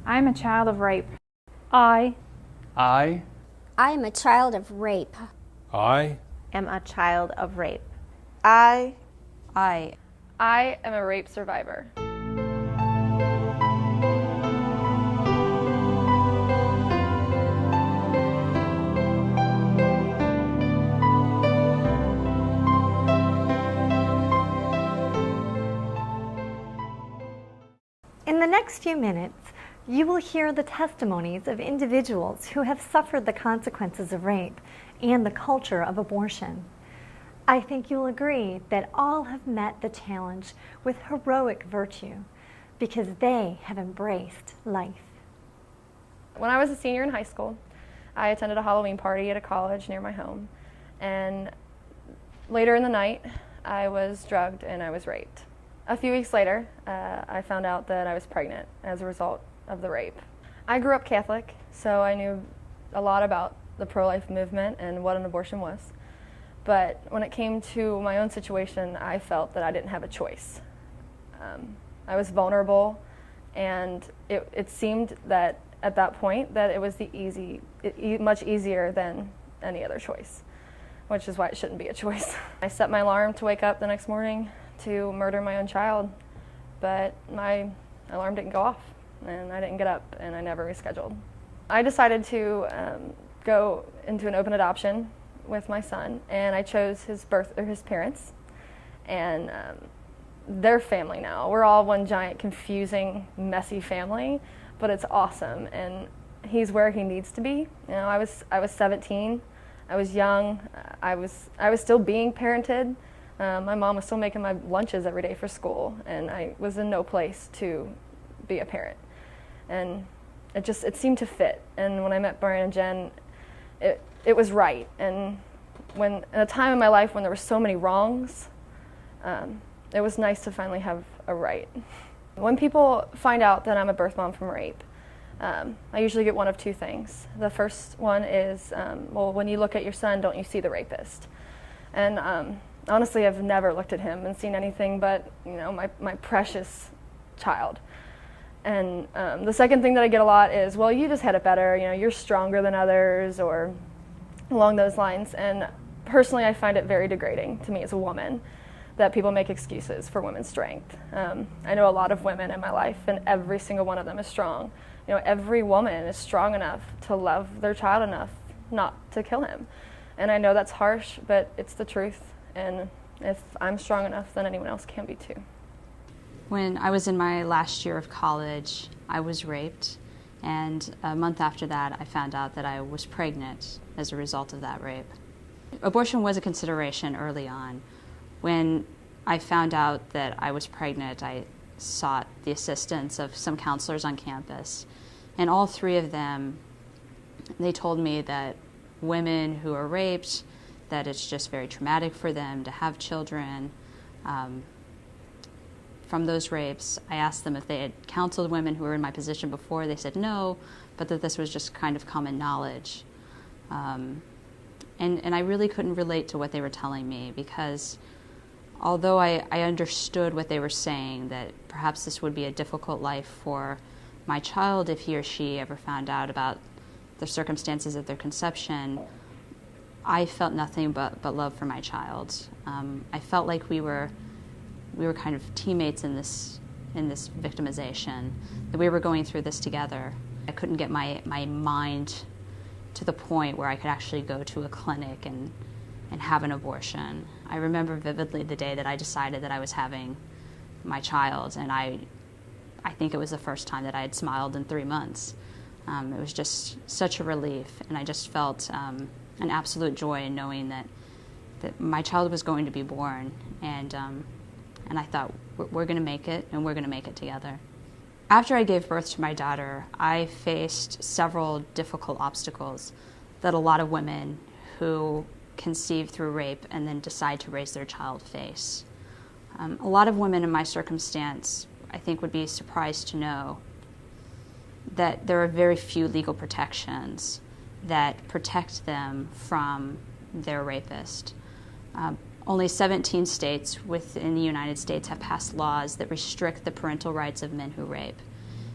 I'm a child of rape. I I am a child of rape. I am a child of rape. I am a rape survivor. In the next few minutes, you will hear the testimonies of individuals who have suffered the consequences of rape and the culture of abortion. I think you'll agree that all have met the challenge with heroic virtue because they have embraced life. When I was a senior in high school, I attended a Halloween party at a college near my home, and later in the night, I was drugged and I was raped. A few weeks later, I found out that I was pregnant as a result of the rape. I grew up Catholic, so I knew a lot about the pro-life movement and what an abortion was. But when it came to my own situation, I felt that I didn't have a choice. I was vulnerable, and it seemed that at that point that it was much easier than any other choice, which is why it shouldn't be a choice. I set my alarm to wake up the next morning to murder my own child, but my alarm didn't go off, and I didn't get up, and I never rescheduled. I decided to go into an open adoption with my son, and I chose his parents, and their family now. We're all one giant, confusing, messy family, but it's awesome, and he's where he needs to be. You know, I was 17, I was young, I was still being parented. My mom was still making my lunches every day for school, and I was in no place to be a parent. And it seemed to fit. And when I met Brian and Jen, it was right. And in a time in my life when there were so many wrongs, it was nice to finally have a right. When people find out that I'm a birth mom from rape, I usually get one of two things. The first one is, well, when you look at your son, don't you see the rapist? And honestly, I've never looked at him and seen anything but, my precious child. And the second thing that I get a lot is, well, you just had it better, you're stronger than others, or along those lines. And personally, I find it very degrading to me as a woman that people make excuses for women's strength. I know a lot of women in my life, and every single one of them is strong. Every woman is strong enough to love their child enough not to kill him. And I know that's harsh, but it's the truth. And if I'm strong enough, then anyone else can be too. When I was in my last year of college, I was raped, and a month after that, I found out that I was pregnant as a result of that rape. Abortion was a consideration early on. When I found out that I was pregnant, I sought the assistance of some counselors on campus, and all three of them, they told me that women who are raped, that it's just very traumatic for them to have children. From those rapes, I asked them if they had counseled women who were in my position before. They said no, but that this was just kind of common knowledge. And I really couldn't relate to what they were telling me, because although I understood what they were saying, that perhaps this would be a difficult life for my child if he or she ever found out about the circumstances of their conception, I felt nothing but love for my child. I felt like we were kind of teammates in this victimization, that we were going through this together. I couldn't get my mind to the point where I could actually go to a clinic and have an abortion. I remember vividly the day that I decided that I was having my child, and I think it was the first time that I had smiled in 3 months. It was just such a relief, and I just felt an absolute joy in knowing that my child was going to be born, and I thought, we're going to make it, and we're going to make it together. After I gave birth to my daughter, I faced several difficult obstacles that a lot of women who conceive through rape and then decide to raise their child face. A lot of women in my circumstance, I think, would be surprised to know that there are very few legal protections that protect them from their rapist. Only 17 states within the United States have passed laws that restrict the parental rights of men who rape.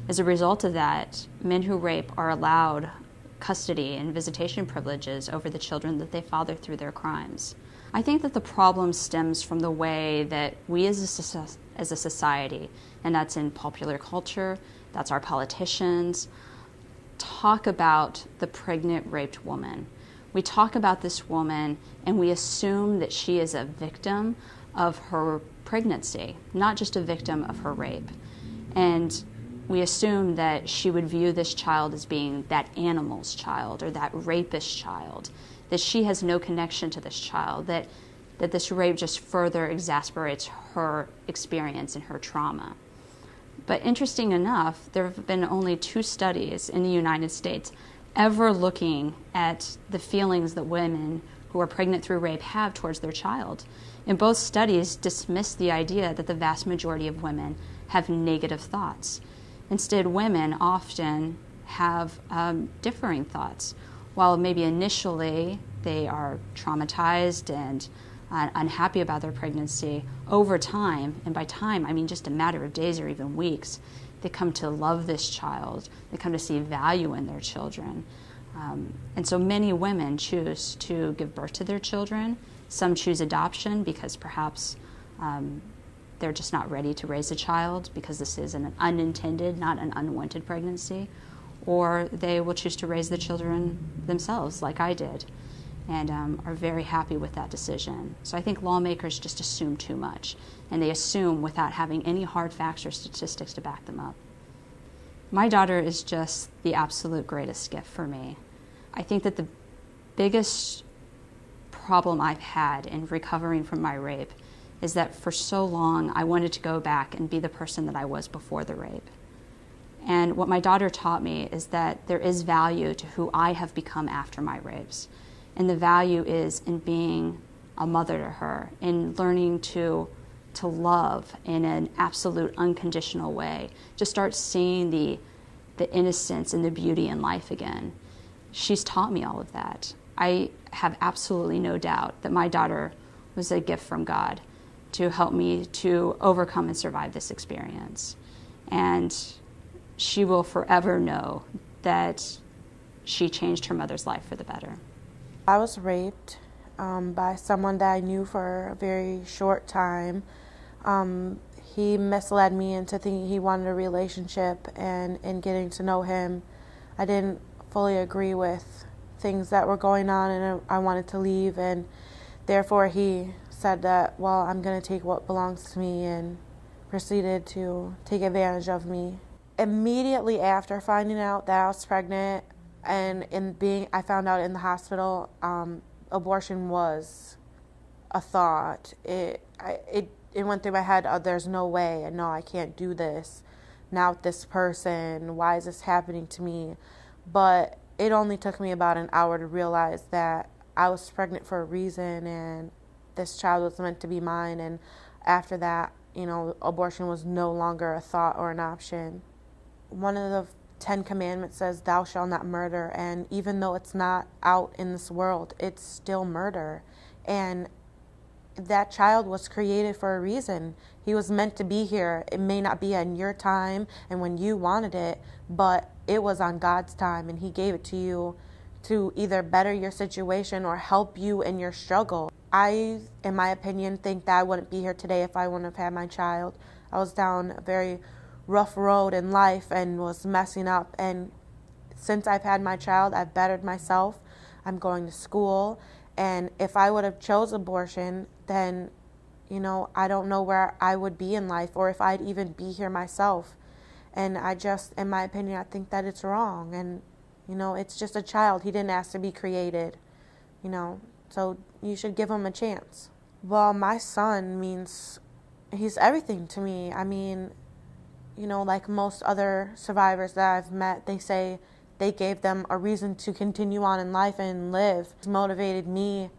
As a result of that, men who rape are allowed custody and visitation privileges over the children that they father through their crimes. I think that the problem stems from the way that we as a society, and that's in popular culture, that's our politicians, talk about the pregnant, raped woman. We talk about this woman and we assume that she is a victim of her pregnancy, not just a victim of her rape. And we assume that she would view this child as being that animal's child or that rapist child, that she has no connection to this child, that this rape just further exasperates her experience and her trauma. But interesting enough, there have been only 2 studies in the United States ever looking at the feelings that women who are pregnant through rape have towards their child. And both studies dismiss the idea that the vast majority of women have negative thoughts. Instead, women often have differing thoughts. While maybe initially they are traumatized and unhappy about their pregnancy, over time, and by time I mean just a matter of days or even weeks, they come to love this child. They come to see value in their children. And so many women choose to give birth to their children. Some choose adoption because perhaps they're just not ready to raise a child because this is an unintended, not an unwanted pregnancy. Or they will choose to raise the children themselves, like I did, and are very happy with that decision. So I think lawmakers just assume too much, and they assume without having any hard facts or statistics to back them up. My daughter is just the absolute greatest gift for me. I think that the biggest problem I've had in recovering from my rape is that for so long I wanted to go back and be the person that I was before the rape. And what my daughter taught me is that there is value to who I have become after my rapes. And the value is in being a mother to her, in learning to love in an absolute unconditional way, to start seeing the innocence and the beauty in life again. She's taught me all of that. I have absolutely no doubt that my daughter was a gift from God to help me to overcome and survive this experience. And she will forever know that she changed her mother's life for the better. I was raped by someone that I knew for a very short time. He misled me into thinking he wanted a relationship, and in getting to know him, I didn't fully agree with things that were going on, and I wanted to leave, and therefore he said that, well, I'm going to take what belongs to me, and proceeded to take advantage of me. Immediately after finding out that I was pregnant, and I found out in the hospital, abortion was a thought. It went through my head, oh, there's no way, and no, I can't do this. Now with this person, why is this happening to me? But it only took me about an hour to realize that I was pregnant for a reason, and this child was meant to be mine. And after that, abortion was no longer a thought or an option. One of the 10 Commandments says, thou shalt not murder. And even though it's not out in this world, it's still murder. And that child was created for a reason. He was meant to be here. It may not be in your time and when you wanted it, but it was on God's time, and He gave it to you to either better your situation or help you in your struggle. I, in my opinion, think that I wouldn't be here today if I wouldn't have had my child. I was down a very rough road in life and was messing up, and since I've had my child, I've bettered myself. I'm going to school, and if I would have chose abortion, then I don't know where I would be in life, or if I'd even be here myself. And I just, in my opinion, I think that it's wrong. And it's just a child. He didn't ask to be created, so you should give him a chance. Well, my son he's everything to me. I mean, like most other survivors that I've met, they say they gave them a reason to continue on in life and live. It's motivated me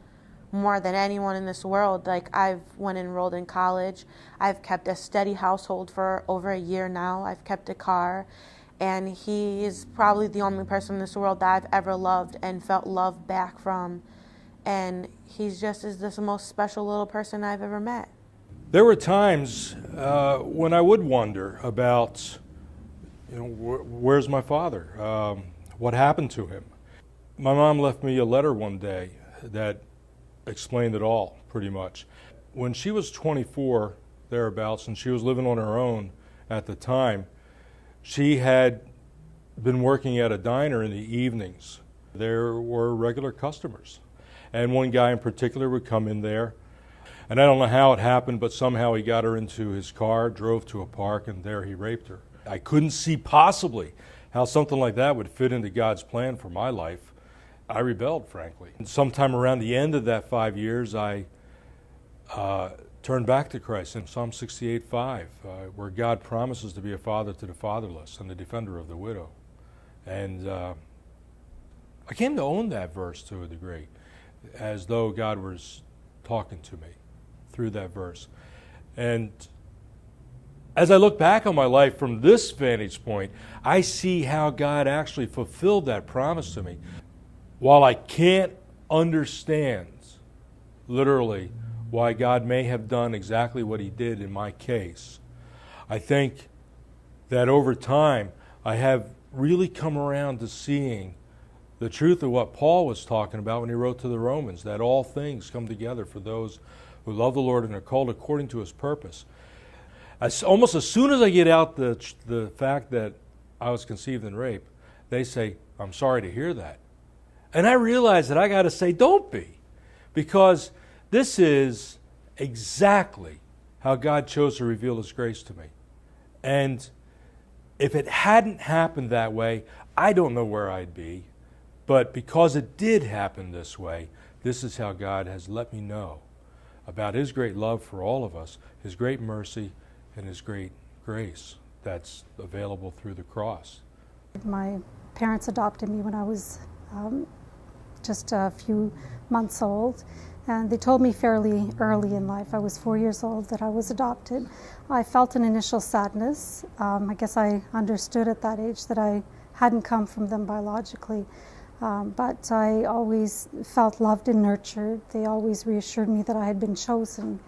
more than anyone in this world. Like, I've enrolled in college. I've kept a steady household for over a year now. I've kept a car. And he is probably the only person in this world that I've ever loved and felt love back from. And he's just is the most special little person I've ever met. There were times when I would wonder about, where's my father? What happened to him? My mom left me a letter one day that explained it all, pretty much. When she was 24, thereabouts, and she was living on her own at the time, she had been working at a diner in the evenings. There were regular customers, and one guy in particular would come in there, and I don't know how it happened, but somehow he got her into his car, drove to a park, and there he raped her. I couldn't see possibly how something like that would fit into God's plan for my life. I rebelled, frankly. And sometime around the end of that 5 years, I turned back to Christ in Psalm 68:5, where God promises to be a father to the fatherless and the defender of the widow. And I came to own that verse to a degree, as though God was talking to me through that verse. And as I look back on my life from this vantage point, I see how God actually fulfilled that promise to me. While I can't understand, literally, why God may have done exactly what He did in my case, I think that over time I have really come around to seeing the truth of what Paul was talking about when he wrote to the Romans, that all things come together for those who love the Lord and are called according to His purpose. Almost as soon as I get out the fact that I was conceived in rape, they say, "I'm sorry to hear that." And I realize that I got to say, don't be, because this is exactly how God chose to reveal His grace to me. And if it hadn't happened that way, I don't know where I'd be. But because it did happen this way, this is how God has let me know about His great love for all of us, His great mercy, and His great grace that's available through the cross. My parents adopted me when I was just a few months old, and they told me fairly early in life, I was 4 years old, that I was adopted. I felt an initial sadness. I guess I understood at that age that I hadn't come from them biologically, but I always felt loved and nurtured. They always reassured me that I had been chosen.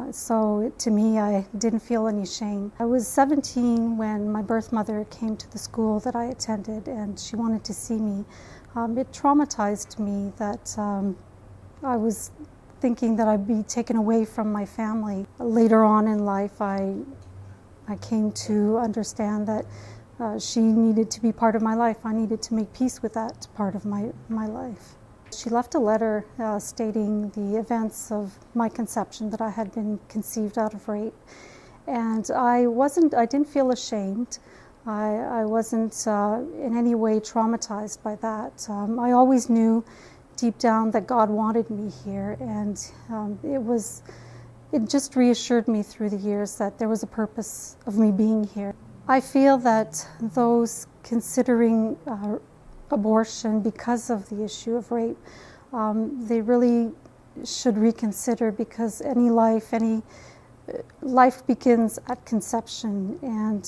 So to me, I didn't feel any shame. I was 17 when my birth mother came to the school that I attended, and she wanted to see me. It traumatized me that I was thinking that I'd be taken away from my family. Later on in life, I came to understand that she needed to be part of my life. I needed to make peace with that part of my life. She left a letter stating the events of my conception, that I had been conceived out of rape. And I didn't feel ashamed. I wasn't in any way traumatized by that. I always knew deep down that God wanted me here, and it just reassured me through the years that there was a purpose of me being here. I feel that those considering abortion because of the issue of rape, they really should reconsider, because any life begins at conception, and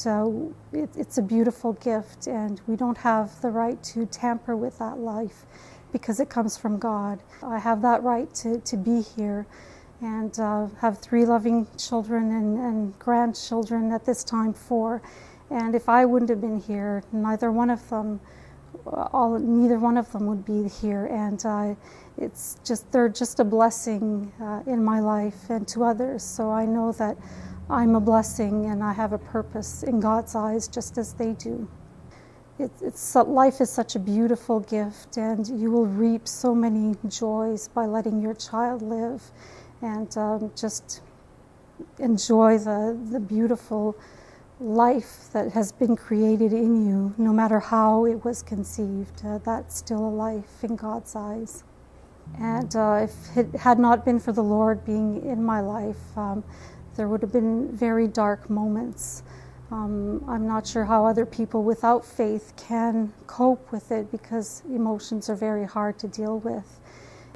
it's a beautiful gift, and we don't have the right to tamper with that life because it comes from God. I have that right to be here and have 3 loving children and grandchildren at this time, 4. And if I wouldn't have been here, neither one of them would be here. And they're just a blessing in my life and to others. So I know that I'm a blessing and I have a purpose in God's eyes, just as they do. Life is such a beautiful gift, and you will reap so many joys by letting your child live, and just enjoy the beautiful life that has been created in you, no matter how it was conceived. That's still a life in God's eyes. And if it had not been for the Lord being in my life, there would have been very dark moments. I'm not sure how other people without faith can cope with it, because emotions are very hard to deal with.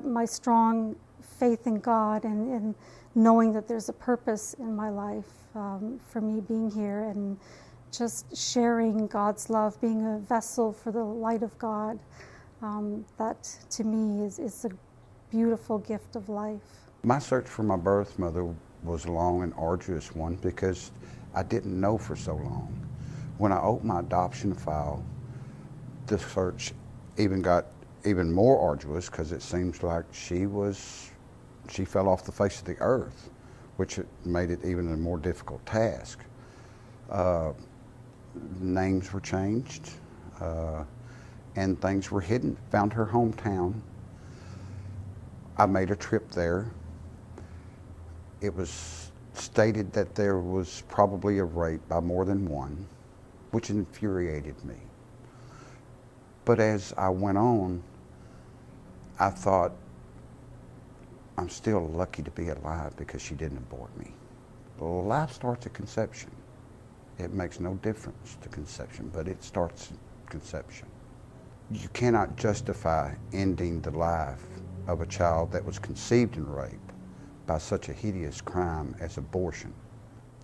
My strong faith in God and knowing that there's a purpose in my life for me being here, and just sharing God's love, being a vessel for the light of God, that to me is a beautiful gift of life. My search for my birth mother was a long and arduous one, because I didn't know for so long. When I opened my adoption file, the search even got even more arduous because it seems like she fell off the face of the earth, which made it even a more difficult task. Names were changed, and things were hidden. Found her hometown. I made a trip there. It was stated that there was probably a rape by more than one, which infuriated me. But as I went on, I thought, I'm still lucky to be alive because she didn't abort me. Life starts at conception. It makes no difference to conception, but it starts at conception. You cannot justify ending the life of a child that was conceived in rape by such a hideous crime as abortion.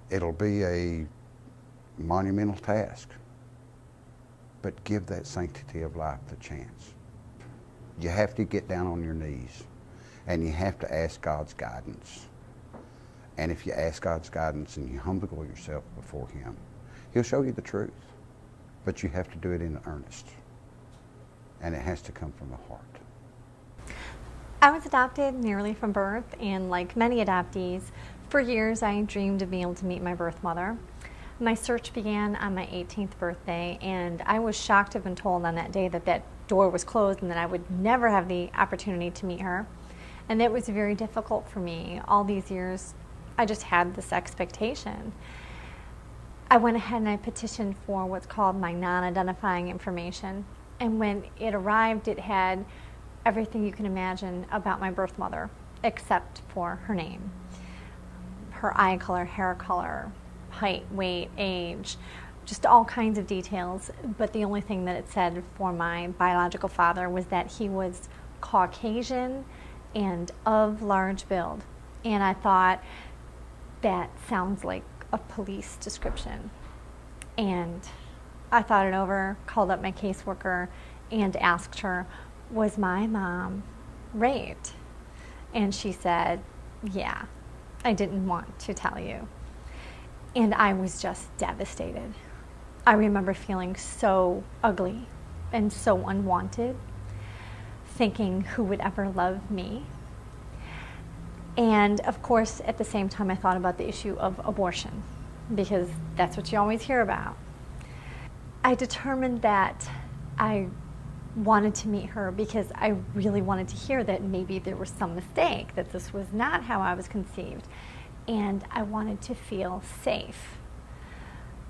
It'll be a monumental task, but give that sanctity of life the chance. You have to get down on your knees, and you have to ask God's guidance. And if you ask God's guidance and you humble yourself before Him, He'll show you the truth. But you have to do it in earnest, and it has to come from the heart. I was adopted nearly from birth, and like many adoptees, for years I dreamed of being able to meet my birth mother. My search began on my 18th birthday, and I was shocked to have been told on that day that that door was closed and that I would never have the opportunity to meet her. And that was very difficult for me. All these years, I just had this expectation. I went ahead and I petitioned for what's called my non-identifying information. And when it arrived, it had everything you can imagine about my birth mother, except for her name. Her eye color, hair color, height, weight, age, just all kinds of details. But the only thing that it said for my biological father was that he was Caucasian and of large build. And I thought, that sounds like a police description. And I thought it over, called up my caseworker, and asked her, was my mom raped? And she said, yeah, I didn't want to tell you. And I was just devastated. I remember feeling so ugly and so unwanted, thinking who would ever love me. And of course, at the same time, I thought about the issue of abortion, because that's what you always hear about. I determined that I wanted to meet her because I really wanted to hear that maybe there was some mistake, that this was not how I was conceived. And I wanted to feel safe,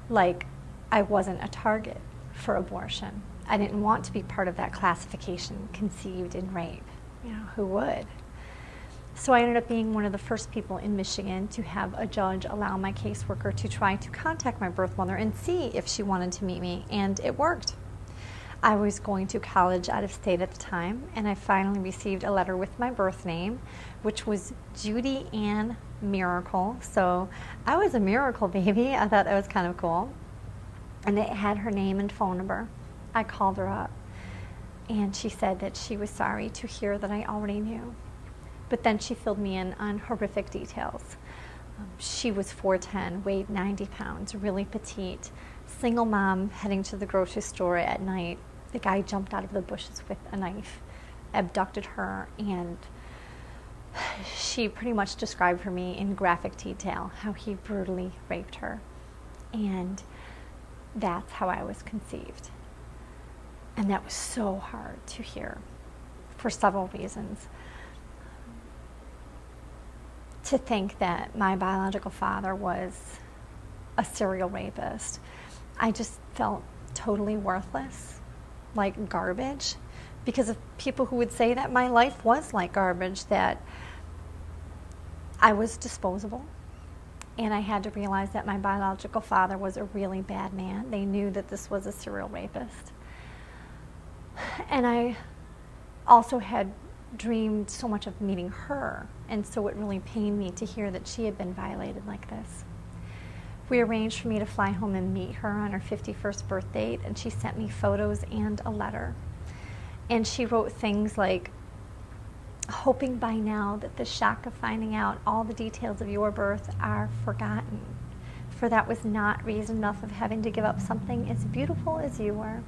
like I wasn't a target for abortion. I didn't want to be part of that classification, conceived in rape. You know, who would? So I ended up being one of the first people in Michigan to have a judge allow my caseworker to try to contact my birth mother and see if she wanted to meet me, and it worked. I was going to college out of state at the time, and I finally received a letter with my birth name, which was Judy Ann Miracle. So I was a miracle baby. I thought that was kind of cool. And it had her name and phone number. I called her up, and she said that she was sorry to hear that I already knew. But then she filled me in on horrific details. She was 4'10", weighed 90 pounds, really petite, single mom heading to the grocery store at night. The guy jumped out of the bushes with a knife, abducted her, and she pretty much described for me in graphic detail how he brutally raped her. And that's how I was conceived. And that was so hard to hear for several reasons. To think that my biological father was a serial rapist, I just felt totally worthless, like garbage, because of people who would say that my life was like garbage, that I was disposable. And I had to realize that my biological father was a really bad man. They knew that this was a serial rapist. And I also had dreamed so much of meeting her, and so it really pained me to hear that she had been violated like this. We arranged for me to fly home and meet her on her 51st birth date, and she sent me photos and a letter. And she wrote things like, hoping by now that the shock of finding out all the details of your birth are forgotten. for that was not reason enough of having to give up something as beautiful as you were.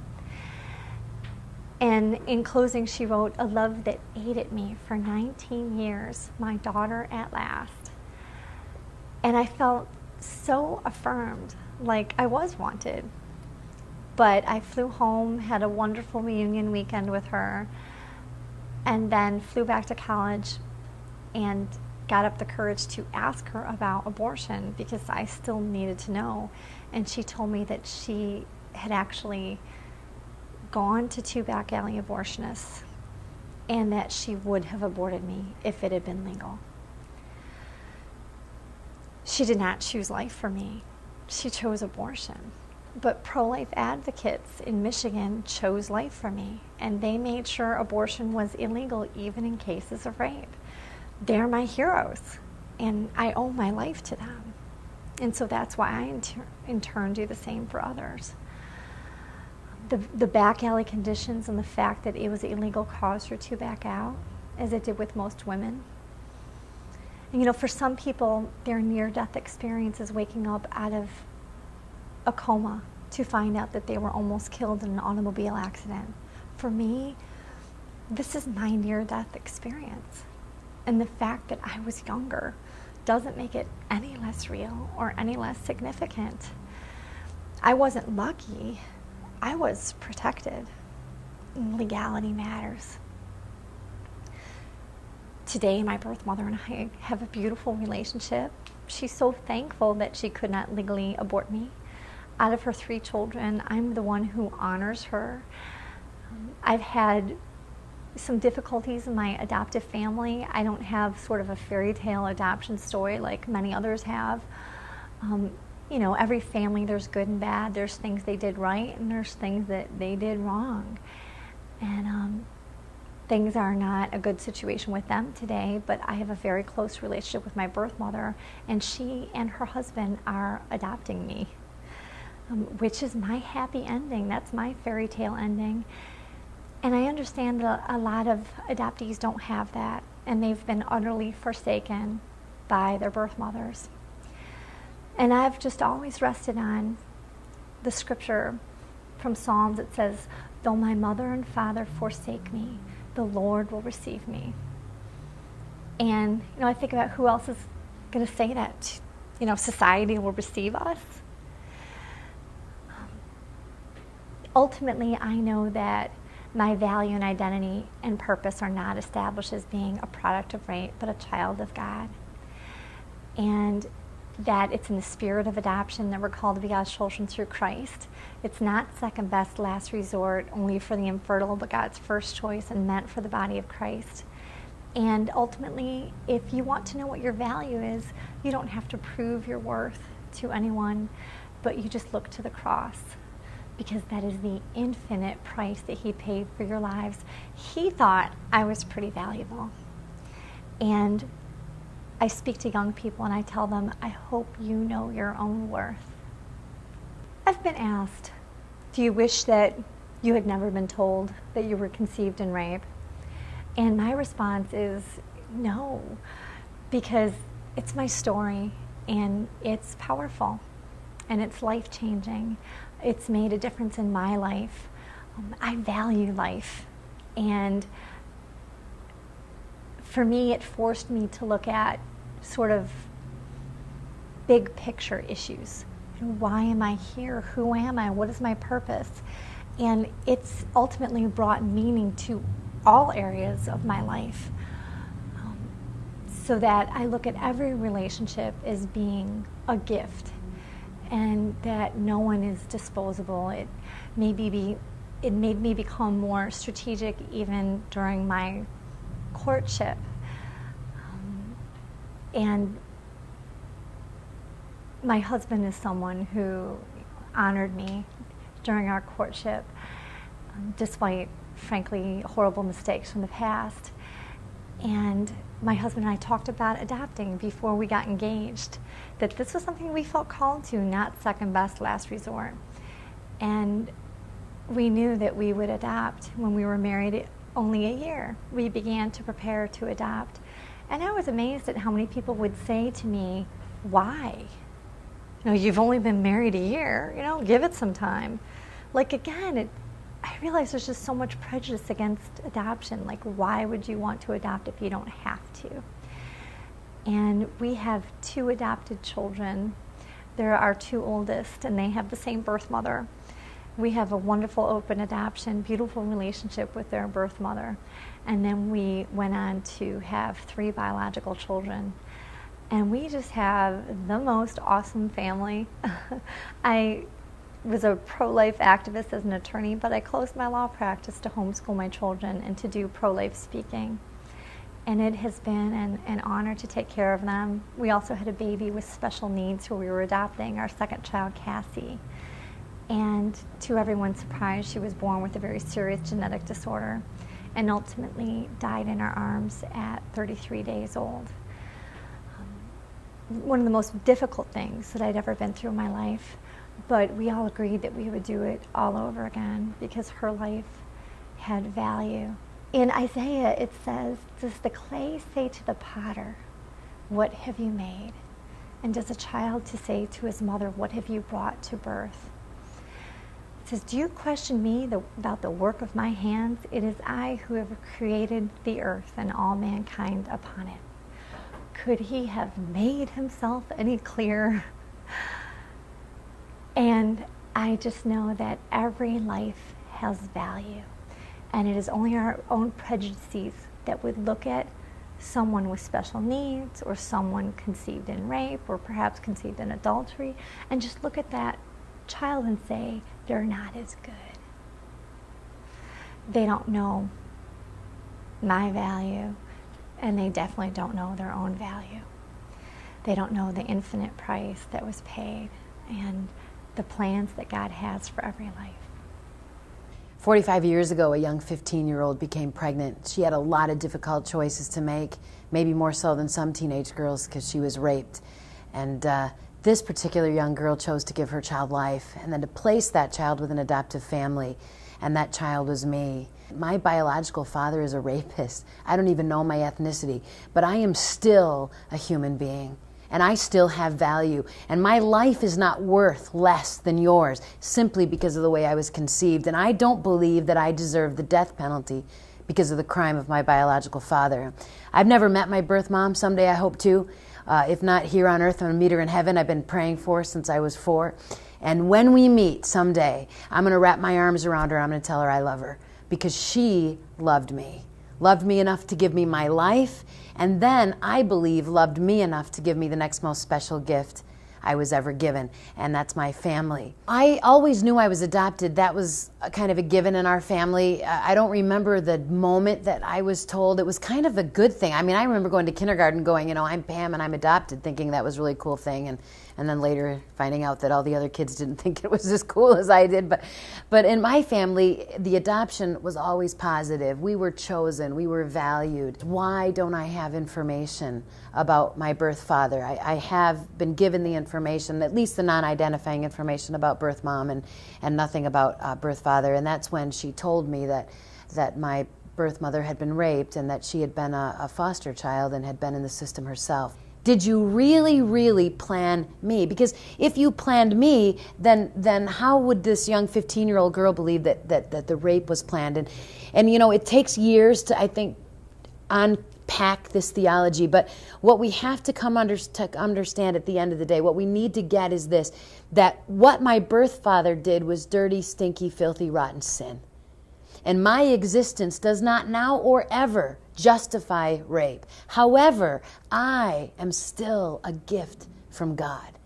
And in closing, she wrote, a love that ate at me for 19 years, my daughter at last. And I felt so affirmed, like I was wanted. But I flew home, had a wonderful reunion weekend with her, and then flew back to college and got up the courage to ask her about abortion because I still needed to know. And she told me that she had actually gone to 2 back alley abortionists and that she would have aborted me if it had been legal. She did not choose life for me. She chose abortion. But pro-life advocates in Michigan chose life for me, and they made sure abortion was illegal even in cases of rape. They're my heroes, and I owe my life to them. And so that's why I in turn do the same for others. The back alley conditions and the fact that it was illegal caused her to back out, as it did with most women. And, you know, for some people, their near-death experience is waking up out of a coma to find out that they were almost killed in an automobile accident. For me, this is my near-death experience. And the fact that I was younger doesn't make it any less real or any less significant. I wasn't lucky. I was protected. Legality matters. Today, my birth mother and I have a beautiful relationship. She's so thankful that she could not legally abort me. Out of her 3 children, I'm the one who honors her. I've had some difficulties in my adoptive family. I don't have sort of a fairy tale adoption story like many others have. You know, every family, there's good and bad. There's things they did right, and there's things that they did wrong. And things are not a good situation with them today, but I have a very close relationship with my birth mother, and she and her husband are adopting me, which is my happy ending. That's my fairy tale ending. And I understand that a lot of adoptees don't have that, and they've been utterly forsaken by their birth mothers. And I've just always rested on the scripture from Psalms that says, though my mother and father forsake me, the Lord will receive me. And, you know, I think about who else is going to say that. You know, society will receive us. Ultimately, I know that my value and identity and purpose are not established as being a product of rape, but a child of God. And that it's in the spirit of adoption that we're called to be God's children through Christ. It's not second best, last resort, only for the infertile, but God's first choice and meant for the body of Christ. And ultimately, if you want to know what your value is, you don't have to prove your worth to anyone, but you just look to the cross, because that is the infinite price that He paid for your lives. He thought I was pretty valuable. And I speak to young people and I tell them, I hope you know your own worth. I've been asked, do you wish that you had never been told that you were conceived in rape? And my response is no, because it's my story and it's powerful and it's life-changing. It's made a difference in my life. I value life, and for me, it forced me to look at sort of big picture issues. Why am I here? Who am I? What is my purpose? And it's ultimately brought meaning to all areas of my life, so that I look at every relationship as being a gift, and that no one is disposable. It made me become more strategic even during my courtship. And my husband is someone who honored me during our courtship, despite, frankly, horrible mistakes from the past. And my husband and I talked about adopting before we got engaged, that this was something we felt called to, not second best, last resort. And we knew that we would adopt when we were married only a year. We began to prepare to adopt. And I was amazed at how many people would say to me, why? You've only been married a year, give it some time. Like, again, I realize there's just so much prejudice against adoption. Like, why would you want to adopt if you don't have to? And we have 2 adopted children. They're our 2 oldest, and they have the same birth mother. We have a wonderful open adoption, beautiful relationship with their birth mother. And then we went on to have 3 biological children. And we just have the most awesome family. I was a pro-life activist as an attorney, but I closed my law practice to homeschool my children and to do pro-life speaking. And it has been an honor to take care of them. We also had a baby with special needs who we were adopting, our second child, Cassie. And to everyone's surprise, she was born with a very serious genetic disorder and ultimately died in our arms at 33 days old. One of the most difficult things that I'd ever been through in my life, but we all agreed that we would do it all over again because her life had value. In Isaiah, it says, does the clay say to the potter, what have you made? And does a child to say to his mother, what have you brought to birth? It says, do you question me about the work of my hands? It is I who have created the earth and all mankind upon it. Could he have made himself any clearer? And I just know that every life has value. And it is only our own prejudices that would look at someone with special needs or someone conceived in rape or perhaps conceived in adultery and just look at that child and say, they're not as good. They don't know my value, and they definitely don't know their own value. They don't know the infinite price that was paid and the plans that God has for every life. 45 years ago, a young 15-year-old became pregnant. She had a lot of difficult choices to make, maybe more so than some teenage girls because she was raped. And this particular young girl chose to give her child life and then to place that child with an adoptive family, and that child was me. My biological father is a rapist. I don't even know my ethnicity, but I am still a human being. And I still have value. And my life is not worth less than yours simply because of the way I was conceived. And I don't believe that I deserve the death penalty because of the crime of my biological father. I've never met my birth mom. Someday I hope to. If not here on earth, I'm going to meet her in heaven. I've been praying for her since I was 4. And when we meet someday, I'm going to wrap my arms around her. I'm going to tell her I love her because she loved me enough to give me my life, and then I believe loved me enough to give me the next most special gift I was ever given, and that's my family. I always knew I was adopted. That was a kind of a given in our family. I don't remember the moment that I was told. It was kind of a good thing. I mean, I remember going to kindergarten going, I'm Pam and I'm adopted, thinking that was a really cool thing, and then later finding out that all the other kids didn't think it was as cool as I did. But in my family, the adoption was always positive. We were chosen. We were valued. Why don't I have information about my birth father? I have been given the information, at least the non-identifying information about birth mom and nothing about birth father. And that's when she told me that my birth mother had been raped and that she had been a foster child and had been in the system herself. Did you really, really plan me? Because if you planned me, then how would this young 15-year-old girl believe that the rape was planned? And it takes years to, I think, unpack this theology. But what we have to understand at the end of the day, what we need to get is this, that what my birth father did was dirty, stinky, filthy, rotten sin. And my existence does not now or ever justify rape. However, I am still a gift from God.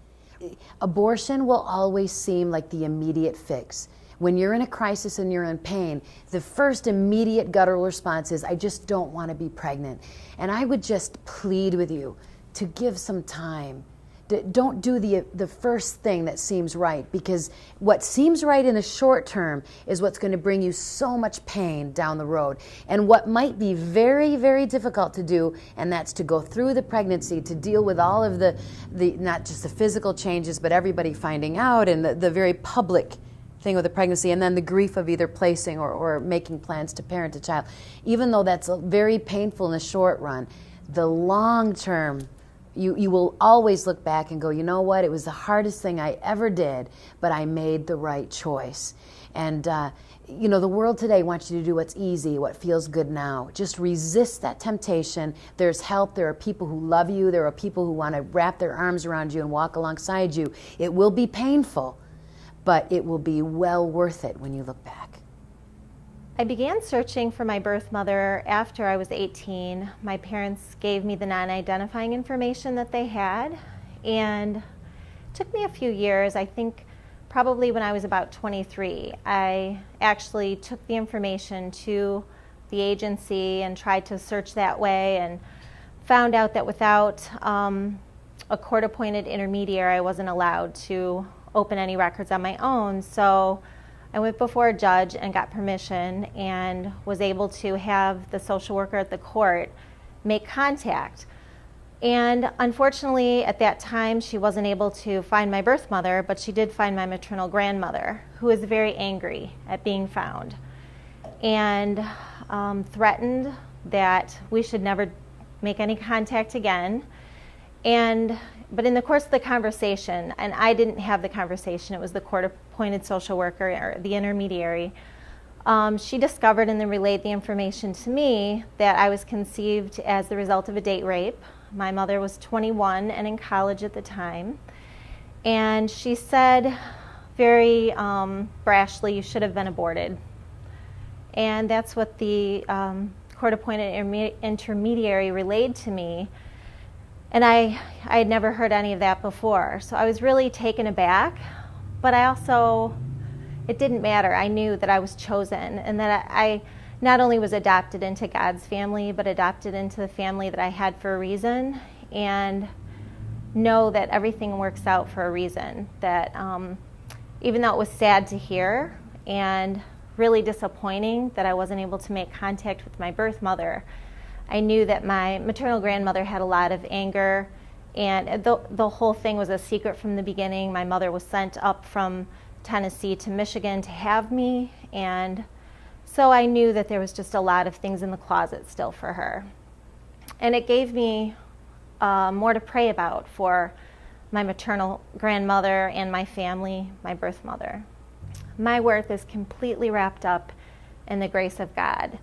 Abortion will always seem like the immediate fix. When you're in a crisis and you're in pain, the first immediate guttural response is, I just don't want to be pregnant. And I would just plead with you to give some time. Don't do the first thing that seems right, because what seems right in the short term is what's going to bring you so much pain down the road. And what might be very, very difficult to do, and that's to go through the pregnancy, to deal with all of the not just the physical changes, but everybody finding out, and the very public thing with the pregnancy, and then the grief of either placing or making plans to parent a child. Even though that's very painful in the short run, the long-term You will always look back and go, you know what, it was the hardest thing I ever did, but I made the right choice. And you know, the world today wants you to do what's easy, what feels good now. Just resist that temptation. There's help. There are people who love you. There are people who want to wrap their arms around you and walk alongside you. It will be painful, but it will be well worth it when you look back. I began searching for my birth mother after I was 18. My parents gave me the non-identifying information that they had, and it took me a few years. I think probably when I was about 23, I actually took the information to the agency and tried to search that way, and found out that without a court-appointed intermediary, I wasn't allowed to open any records on my own. So I went before a judge and got permission, and was able to have the social worker at the court make contact. And unfortunately, at that time, she wasn't able to find my birth mother, but she did find my maternal grandmother, who was very angry at being found, and threatened that we should never make any contact again. But in the course of the conversation, and I didn't have the conversation, it was the court-appointed social worker, or the intermediary, she discovered and then relayed the information to me that I was conceived as the result of a date rape. My mother was 21 and in college at the time. And she said very brashly, "You should have been aborted." And that's what the court-appointed intermediary relayed to me. And I had never heard any of that before. So I was really taken aback. But I also, it didn't matter. I knew that I was chosen, and that I not only was adopted into God's family, but adopted into the family that I had for a reason, and know that everything works out for a reason. That even though it was sad to hear and really disappointing that I wasn't able to make contact with my birth mother, I knew that my maternal grandmother had a lot of anger, and the whole thing was a secret from the beginning. My mother was sent up from Tennessee to Michigan to have me, and so I knew that there was just a lot of things in the closet still for her. And it gave me more to pray about for my maternal grandmother and my family, my birth mother. My worth is completely wrapped up in the grace of God.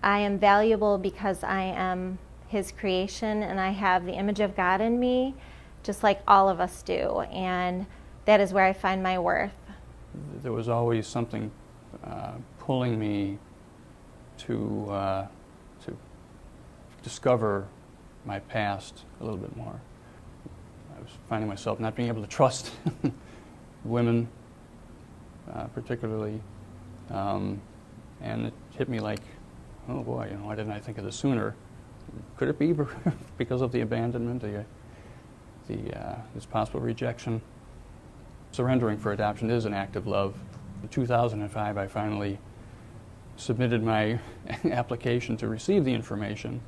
I am valuable because I am His creation, and I have the image of God in me, just like all of us do. And that is where I find my worth. There was always something pulling me to discover my past a little bit more. I was finding myself not being able to trust women, particularly, and it hit me like, oh boy, you know, why didn't I think of this sooner? Could it be because of the abandonment, this possible rejection? Surrendering for adoption is an act of love. In 2005, I finally submitted my application to receive the information.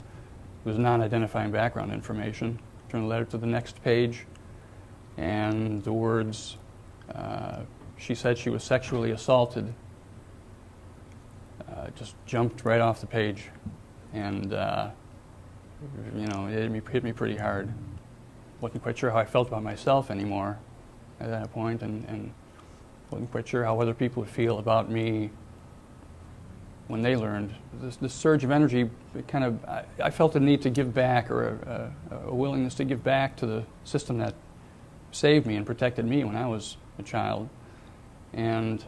It was non-identifying background information. Turned the letter to the next page, and the words, she said she was sexually assaulted, just jumped right off the page. And, you know, it hit me pretty hard. Wasn't quite sure how I felt about myself anymore at that point, and wasn't quite sure how other people would feel about me when they learned. This surge of energy, I felt a need to give back, or a willingness to give back to the system that saved me and protected me when I was a child. And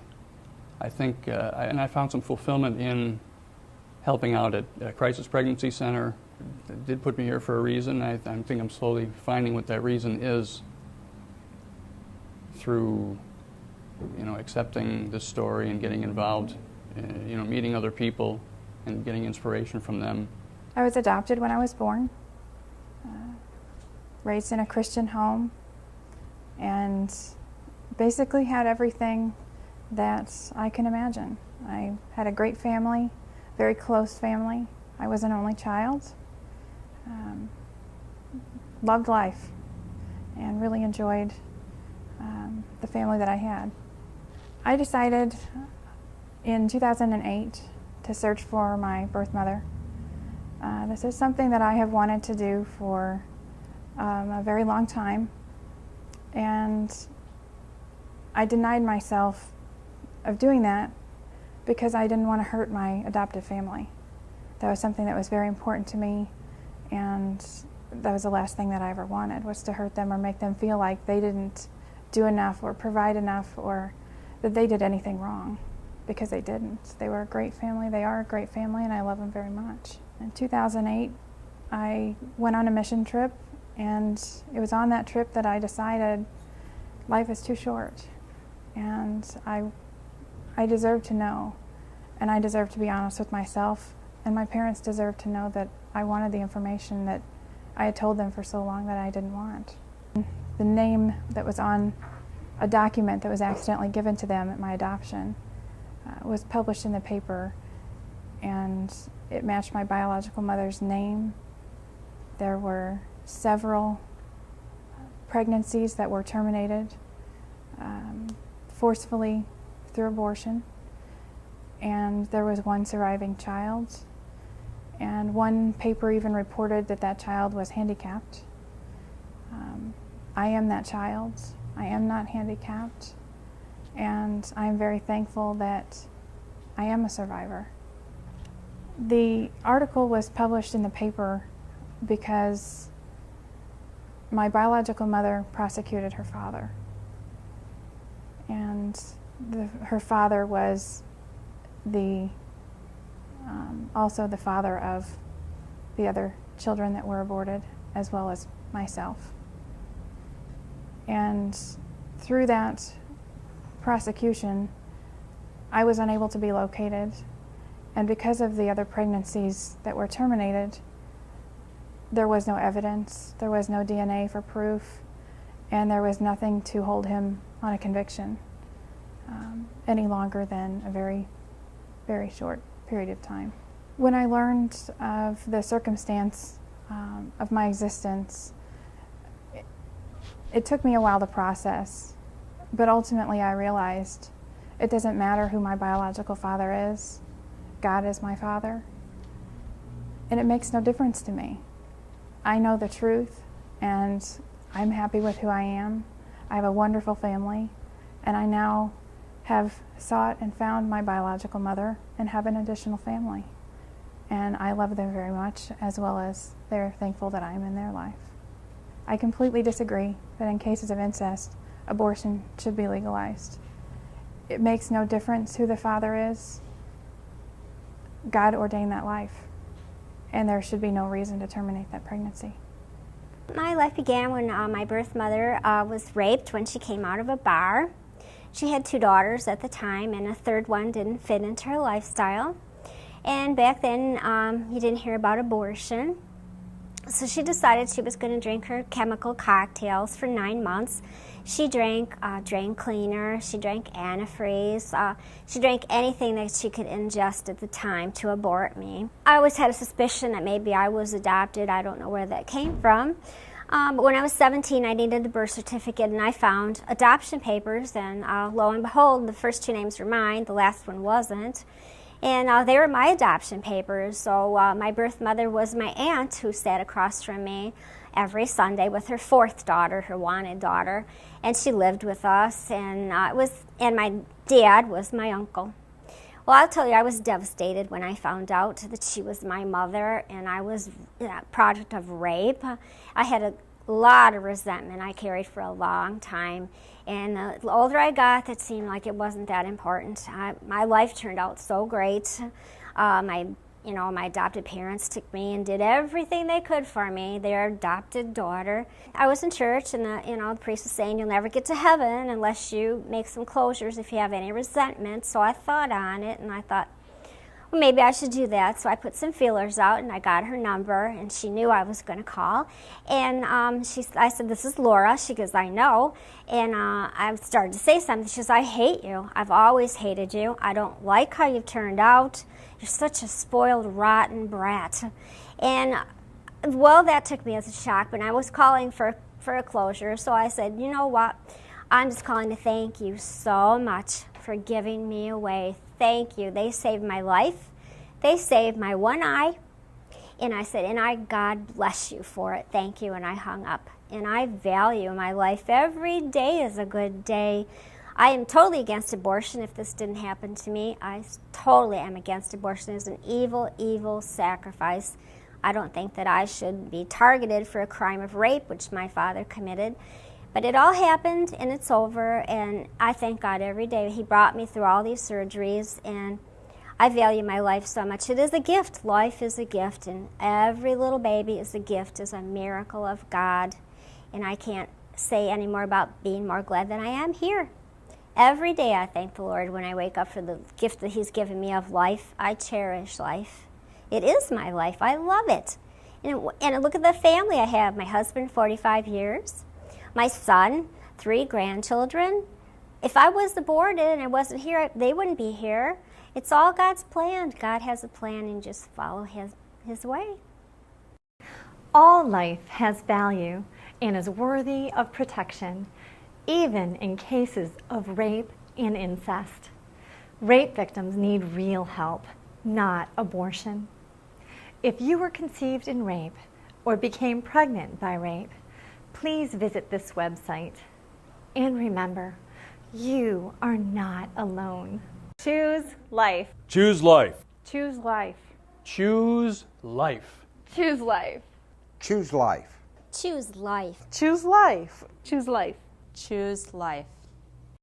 I think, and I found some fulfillment in helping out at a crisis pregnancy center. It did put me here for a reason. I think I'm slowly finding what that reason is through, you know, accepting this story and getting involved, you know, meeting other people and getting inspiration from them. I was adopted when I was born, raised in a Christian home, and basically had everything that I can imagine. I had a great family, very close family. I was an only child. Loved life and really enjoyed the family that I had. I decided in 2008 to search for my birth mother. This is something that I have wanted to do for a very long time, and I denied myself of doing that because I didn't want to hurt my adoptive family. That was something that was very important to me, and that was the last thing that I ever wanted, was to hurt them or make them feel like they didn't do enough or provide enough or that they did anything wrong, because they didn't. They were a great family, they are a great family, and I love them very much. In 2008, I went on a mission trip, and it was on that trip that I decided life is too short, and I deserve to know, and I deserve to be honest with myself, and my parents deserve to know that I wanted the information that I had told them for so long that I didn't want. The name that was on a document that was accidentally given to them at my adoption was published in the paper, and it matched my biological mother's name. There were several pregnancies that were terminated forcefully through abortion, and there was one surviving child, and one paper even reported that that child was handicapped. I am that child. I am not handicapped, and I am very thankful that I am a survivor. The article was published in the paper because my biological mother prosecuted her father, and her father was also the father of the other children that were aborted, as well as myself. And through that prosecution, I was unable to be located, and because of the other pregnancies that were terminated, there was no evidence, there was no DNA for proof, and there was nothing to hold him on a conviction any longer than a very, very short period of time. When I learned of the circumstance of my existence, it took me a while to process, but ultimately I realized it doesn't matter who my biological father is. God is my father, and it makes no difference to me. I know the truth, and I'm happy with who I am. I have a wonderful family, and I now have sought and found my biological mother and have an additional family. And I love them very much, as well as they're thankful that I'm in their life. I completely disagree that in cases of incest, abortion should be legalized. It makes no difference who the father is. God ordained that life, and there should be no reason to terminate that pregnancy. My life began when my birth mother was raped when she came out of a bar. She had 2 daughters at the time, and a third one didn't fit into her lifestyle. And back then, you didn't hear about abortion. So she decided she was going to drink her chemical cocktails for 9 months. She drank drain cleaner, she drank antifreeze, she drank anything that she could ingest at the time to abort me. I always had a suspicion that maybe I was adopted. I don't know where that came from. But when I was 17, I needed a birth certificate, and I found adoption papers, and lo and behold, the first 2 names were mine, the last one wasn't. And they were my adoption papers. So my birth mother was my aunt, who sat across from me every Sunday with her 4th daughter, her wanted daughter, and she lived with us, and my dad was my uncle. Well, I'll tell you, I was devastated when I found out that she was my mother, and I was a product of rape. I had a lot of resentment I carried for a long time, and the older I got, it seemed like it wasn't that important. My life turned out so great. My adopted parents took me and did everything they could for me, their adopted daughter. I was in church, and the priest was saying, you'll never get to heaven unless you make some closures if you have any resentment. So I thought on it, and I thought, well, maybe I should do that. So I put some feelers out, and I got her number, and she knew I was going to call. And I said, this is Laura. She goes, I know. And I started to say something. She goes, I hate you. I've always hated you. I don't like how you've turned out. You're such a spoiled, rotten brat. And, well, that took me as a shock, but I was calling for a closure. So I said, you know what? I'm just calling to thank you so much for giving me away. Thank you. They saved my life. They saved my one eye. And I said, and God bless you for it. Thank you. And I hung up. And I value my life. Every day is a good day. I am totally against abortion. If this didn't happen to me, I totally am against abortion. It's an evil, evil sacrifice. I don't think that I should be targeted for a crime of rape, which my father committed. But it all happened, and it's over, and I thank God every day. He brought me through all these surgeries, and I value my life so much. It is a gift. Life is a gift, and every little baby is a gift, is a miracle of God. And I can't say any more about being more glad than I am here. Every day I thank the Lord when I wake up for the gift that He's given me of life. I cherish life. It is my life. I love it. And look at the family I have. My husband, 45 years. My son, 3 grandchildren. If I was aborted and I wasn't here, they wouldn't be here. It's all God's plan. God has a plan, and just follow His way. All life has value and is worthy of protection, even in cases of rape and incest. Rape victims need real help, not abortion. If you were conceived in rape or became pregnant by rape, please visit this website. And remember, you are not alone. Choose life. Choose life. Choose life. Choose life. Choose life. Choose life. Choose life. Choose life. Choose life. Choose life.